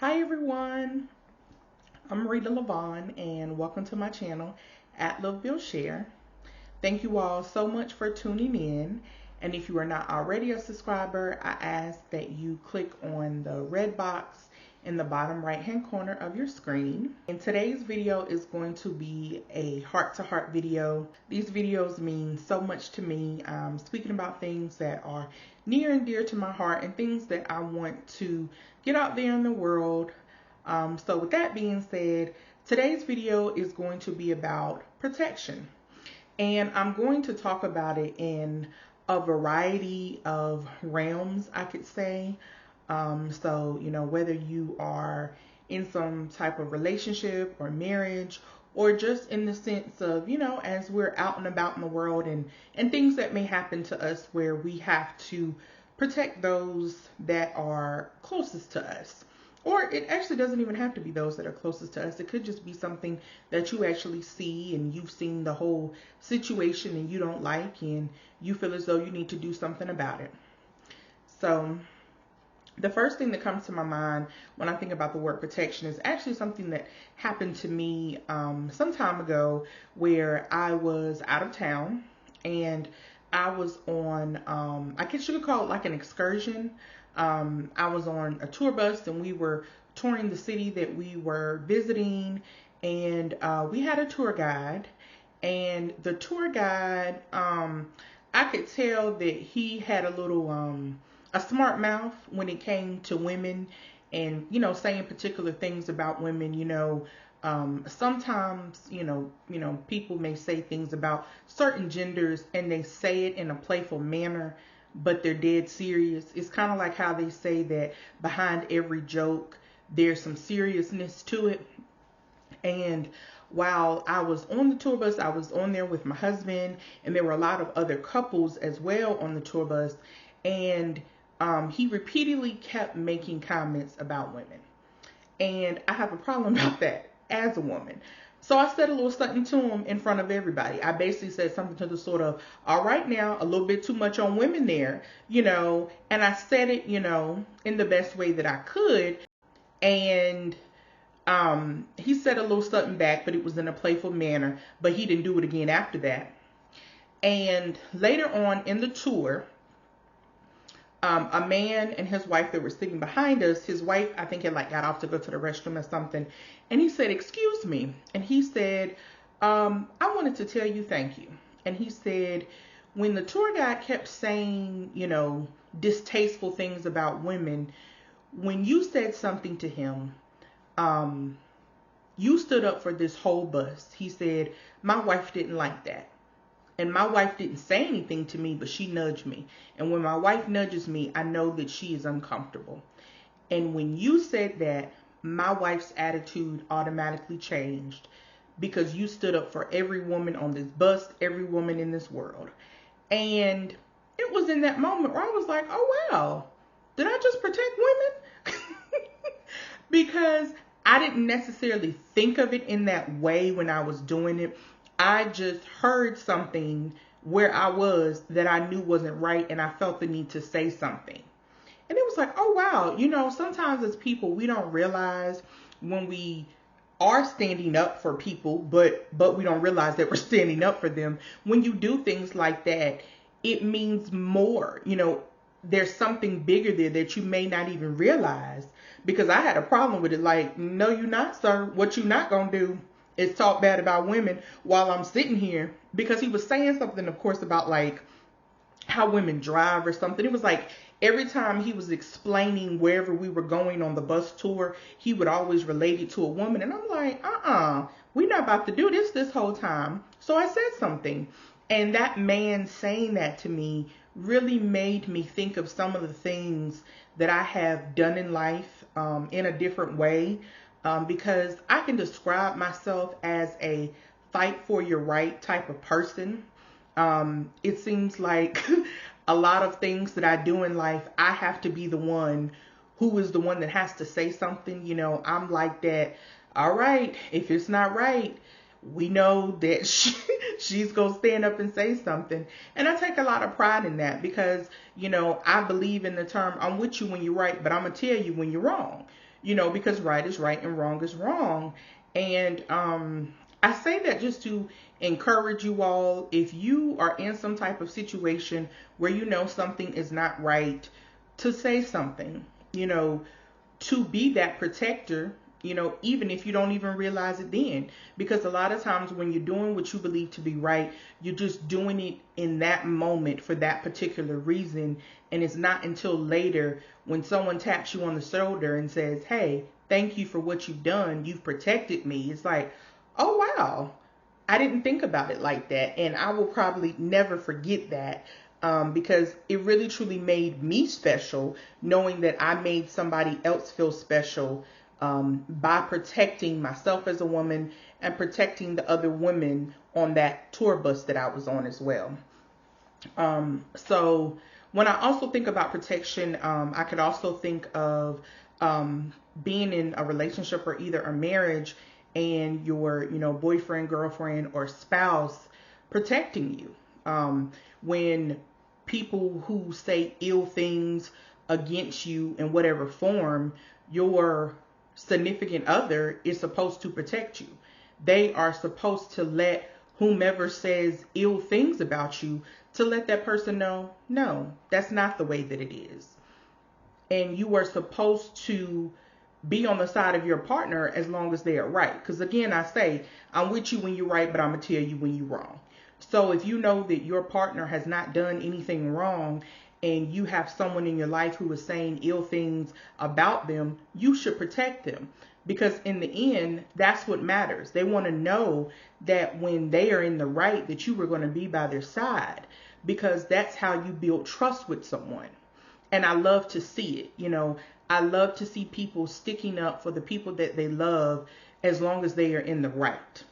Hi everyone, I'm Rita Lavon and welcome to my channel at Loveville Share. Thank you all so much for tuning in, and if you are not already a subscriber, I ask that you click on the red box in the bottom right hand corner of your screen. And today's video is going to be a heart-to-heart video. These videos mean so much to me. I'm speaking about things that are near and dear to my heart and things that I want to get out there in the world. So with that being said, today's video is going to be about protection. And I'm going to talk about it in a variety of realms, I could say. Whether you are in some type of relationship or marriage, or just in the sense of, as we're out and about in the world and things that may happen to us where we have to protect those that are closest to us. Or it actually doesn't even have to be those that are closest to us. It could just be something that you actually see and you've seen the whole situation and you don't like and you feel as though you need to do something about it. So the first thing that comes to my mind when I think about the word protection is actually something that happened to me some time ago, where I was out of town and I was on, I guess you could call it like an excursion. I was on a tour bus and we were touring the city that we were visiting, and we had a tour guide, and the tour guide, I could tell that he had a smart mouth when it came to women, and saying particular things about women. Sometimes people may say things about certain genders and they say it in a playful manner, but they're dead serious. It's kind of like how they say that behind every joke there's some seriousness to it. And while I was on the tour bus, I was on there with my husband, and there were a lot of other couples as well on the tour bus. And he repeatedly kept making comments about women. And I have a problem about that as a woman. So I said a little something to him in front of everybody. I basically said something to the sort of, all right now, a little bit too much on women there, and I said it, in the best way that I could. And he said a little something back, but it was in a playful manner, but he didn't do it again after that. And later on in the tour, a man and his wife that were sitting behind us, his wife, I think, had got off to go to the restroom or something. And he said, excuse me. And he said, I wanted to tell you thank you. And he said, when the tour guide kept saying, distasteful things about women, when you said something to him, you stood up for this whole bus. He said, my wife didn't like that. And my wife didn't say anything to me, but she nudged me. And when my wife nudges me, I know that she is uncomfortable. And when you said that, my wife's attitude automatically changed, because you stood up for every woman on this bus, every woman in this world. And it was in that moment where I was like, oh, wow, did I just protect women? Because I didn't necessarily think of it in that way when I was doing it. I just heard something where I was that I knew wasn't right, and I felt the need to say something. And it was like, oh wow, sometimes as people we don't realize when we are standing up for people, but we don't realize that we're standing up for them. When you do things like that, it means more. There's something bigger there that you may not even realize. Because I had a problem with it. Like, no, you're not, sir. What you're not gonna do is talk bad about women while I'm sitting here. Because he was saying something, of course, about like how women drive or something. It was like every time he was explaining wherever we were going on the bus tour, he would always relate it to a woman. And I'm like, we're not about to do this whole time. So I said something. And that man saying that to me really made me think of some of the things that I have done in life in a different way. Because I can describe myself as a fight for your right type of person. It seems like a lot of things that I do in life, I have to be the one who is the one that has to say something. I'm like that. All right, if it's not right, we know that she's going to stand up and say something. And I take a lot of pride in that because, I believe in the term, I'm with you when you're right, but I'm going to tell you when you're wrong. because right is right and wrong is wrong. And I say that just to encourage you all, if you are in some type of situation where something is not right, to say something, to be that protector, even if you don't even realize it then. Because a lot of times when you're doing what you believe to be right, you're just doing it in that moment for that particular reason. And it's not until later when someone taps you on the shoulder and says, hey, thank you for what you've done. You've protected me. It's like, oh, wow. I didn't think about it like that. And I will probably never forget that. Because it really truly made me special, knowing that I made somebody else feel special by protecting myself as a woman and protecting the other women on that tour bus that I was on as well. So when I also think about protection, I could also think of being in a relationship or either a marriage and your, boyfriend, girlfriend, or spouse protecting you. When people who say ill things against you in whatever form, your significant other is supposed to protect you. They are supposed to let whomever says ill things about you, to let that person know, no, that's not the way that it is. And you are supposed to be on the side of your partner as long as they are right. Because again, I say, I'm with you when you're right, but I'm going to tell you when you're wrong. So if you know that your partner has not done anything wrong and you have someone in your life who is saying ill things about them, you should protect them. Because in the end, that's what matters. They want to know that when they are in the right, that you were going to be by their side. Because that's how you build trust with someone. And I love to see it. I love to see people sticking up for the people that they love as long as they are in the right.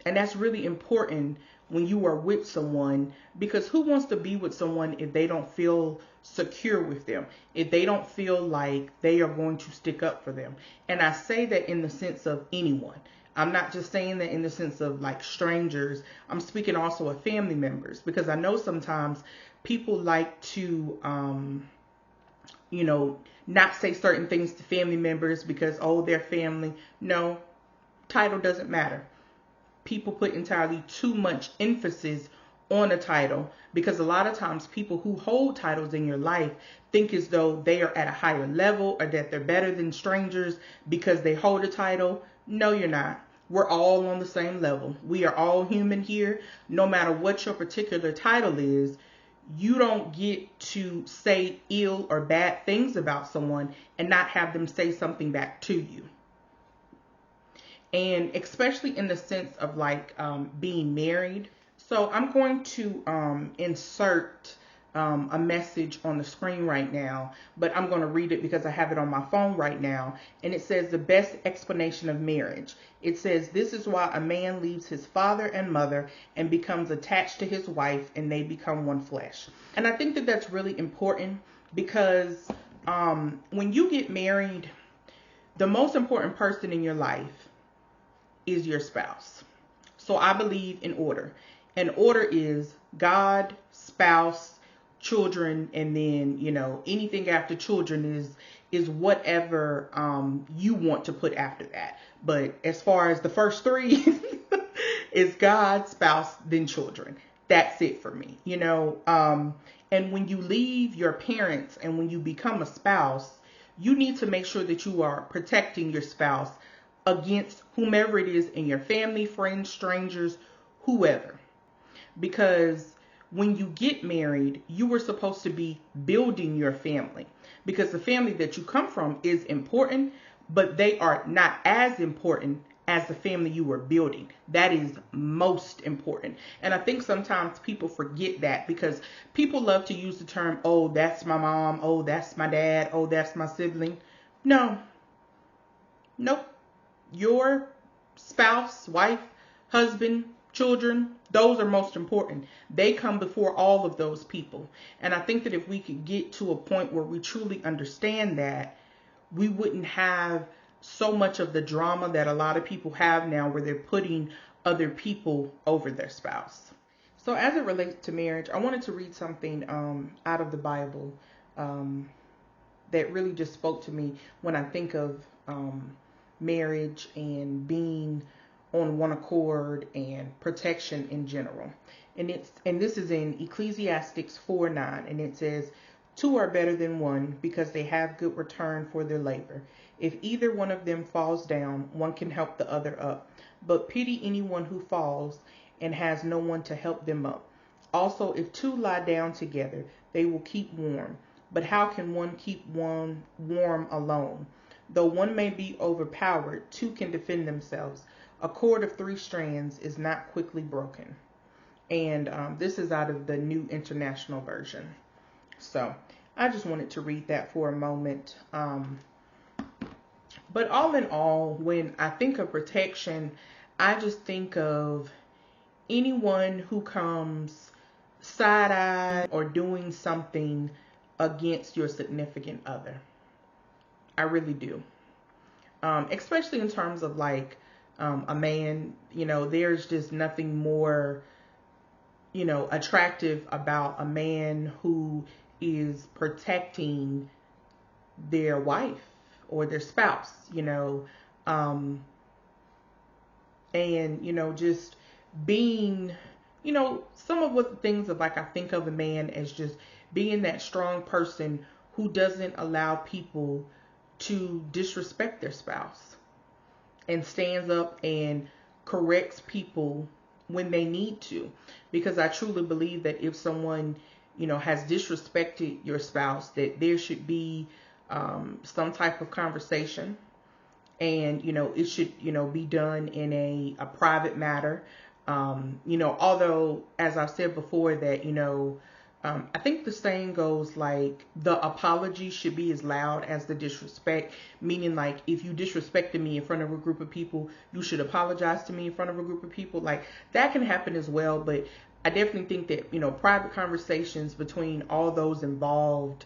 And that's really important when you are with someone, because who wants to be with someone if they don't feel secure with them, if they don't feel like they are going to stick up for them? And I say that in the sense of anyone. I'm not just saying that in the sense of like strangers. I'm speaking also of family members, because I know sometimes people like to, not say certain things to family members because, oh, they're family. No, title doesn't matter. People put entirely too much emphasis on a title, because a lot of times people who hold titles in your life think as though they are at a higher level or that they're better than strangers because they hold a title. No, you're not. We're all on the same level. We are all human here. No matter what your particular title is, you don't get to say ill or bad things about someone and not have them say something back to you. And especially in the sense of like being married. So I'm going to insert a message on the screen right now, but I'm going to read it because I have it on my phone right now. And it says, the best explanation of marriage. It says, this is why a man leaves his father and mother and becomes attached to his wife, and they become one flesh. And I think that that's really important, because when you get married, the most important person in your life is your spouse. So I believe in order. And order is God, spouse, children, and then, anything after children is whatever you want to put after that. But as far as the first three is God, spouse, then children. That's it for me, and when you leave your parents and when you become a spouse, you need to make sure that you are protecting your spouse against whomever it is in your family, friends, strangers, whoever. Because when you get married, you were supposed to be building your family, because the family that you come from is important, but they are not as important as the family you were building. That is most important. And I think sometimes people forget that, because people love to use the term, oh, that's my mom, oh, that's my dad, oh, that's my sibling. No. Nope. Your spouse, wife, husband, children, those are most important. They come before all of those people. And I think that if we could get to a point where we truly understand that, we wouldn't have so much of the drama that a lot of people have now, where they're putting other people over their spouse. So as it relates to marriage, I wanted to read something out of the Bible that that really just spoke to me when I think of marriage and being on one accord and protection in general. And this is in Ecclesiastes 4:9, and it says, "Two are better than one because they have good return for their labor. If either one of them falls down, one can help the other up. But pity anyone who falls and has no one to help them up. Also, if two lie down together, they will keep warm. But how can one keep one warm alone? Though one may be overpowered, two can defend themselves. A cord of 3 strands is not quickly broken." And this is out of the New International Version. So I just wanted to read that for a moment. But all in all, when I think of protection, I just think of anyone who comes side-eyed or doing something against your significant other. I really do. Especially in terms of like a man, there's just nothing more, attractive about a man who is protecting their wife or their spouse, and, just being, some of what the things of like I think of a man as just being that strong person who doesn't allow people to disrespect their spouse and stands up and corrects people when they need to. Because I truly believe that if someone, has disrespected your spouse, that there should be some type of conversation, and it should be done in a private matter. Although as I've said before that I think the saying goes like the apology should be as loud as the disrespect, meaning like if you disrespected me in front of a group of people, you should apologize to me in front of a group of people. Like that can happen as well, but I definitely think that private conversations between all those involved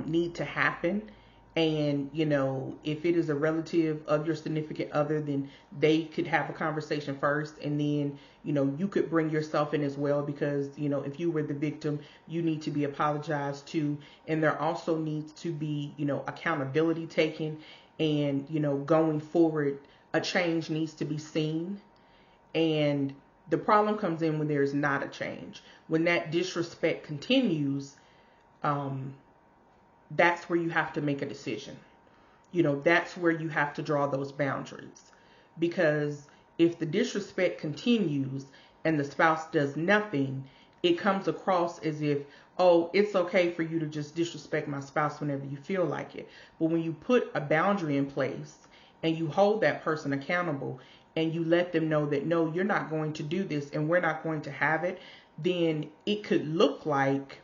need to happen. And if it is a relative of your significant other, then they could have a conversation first, and then you could bring yourself in as well, because if you were the victim, you need to be apologized to, and there also needs to be accountability taken, and going forward a change needs to be seen. And the problem comes in when there is not a change. When that disrespect continues, that's where you have to make a decision. That's where you have to draw those boundaries. Because if the disrespect continues and the spouse does nothing, it comes across as if, oh, it's okay for you to just disrespect my spouse whenever you feel like it. But when you put a boundary in place and you hold that person accountable and you let them know that, no, you're not going to do this and we're not going to have it, then it could look like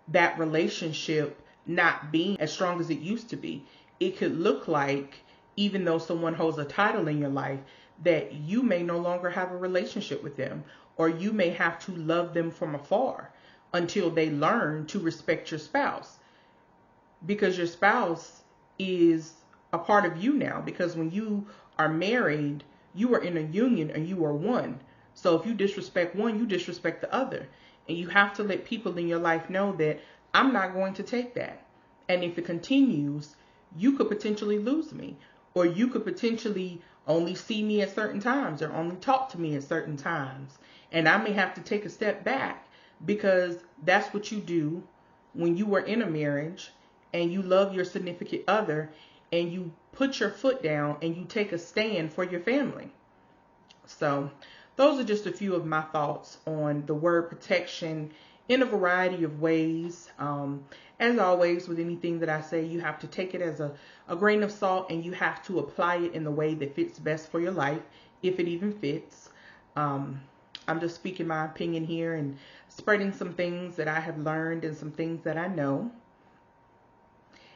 that relationship not being as strong as it used to be. It could look like, even though someone holds a title in your life, that you may no longer have a relationship with them, or you may have to love them from afar until they learn to respect your spouse, because your spouse is a part of you now. Because when you are married, you are in a union and you are one. So if you disrespect one, you disrespect the other. And you have to let people in your life know that I'm not going to take that. And if it continues, you could potentially lose me, or you could potentially only see me at certain times or only talk to me at certain times. And I may have to take a step back, because that's what you do when you are in a marriage and you love your significant other, and you put your foot down and you take a stand for your family. So those are just a few of my thoughts on the word protection in a variety of ways. As always, with anything that I say, you have to take it as a grain of salt, and you have to apply it in the way that fits best for your life, if it even fits. I'm just speaking my opinion here and spreading some things that I have learned and some things that I know.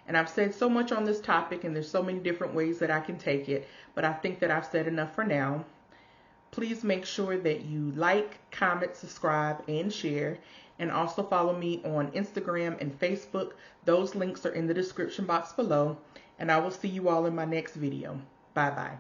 And I've said so much on this topic, and there's so many different ways that I can take it, but I think that I've said enough for now. Please make sure that you like, comment, subscribe, and share. And also follow me on Instagram and Facebook. Those links are in the description box below. And I will see you all in my next video. Bye-bye.